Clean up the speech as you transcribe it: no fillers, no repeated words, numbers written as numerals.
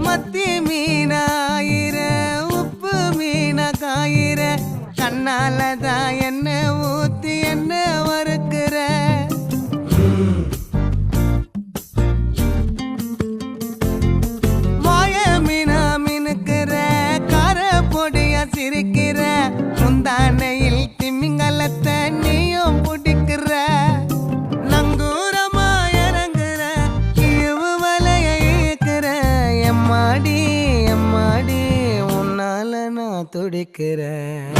மத்தி மீனாயிர உப்பு மீன காயிர கண்ணாலதான் என்ன ஊத்தி என்ன வறுக்கிற வாய மீனா மினுக்கிற கார பொடிய சிரிக்கிற முந்தானையில் திமிங்கலத்தை நீயும் பிடிக்கிற நங்கூரமா இறங்குற இழுவு வலைய இழுக்கிற எம்மாடி எம்மாடி உன்னால நான் துடிக்கிறேன்.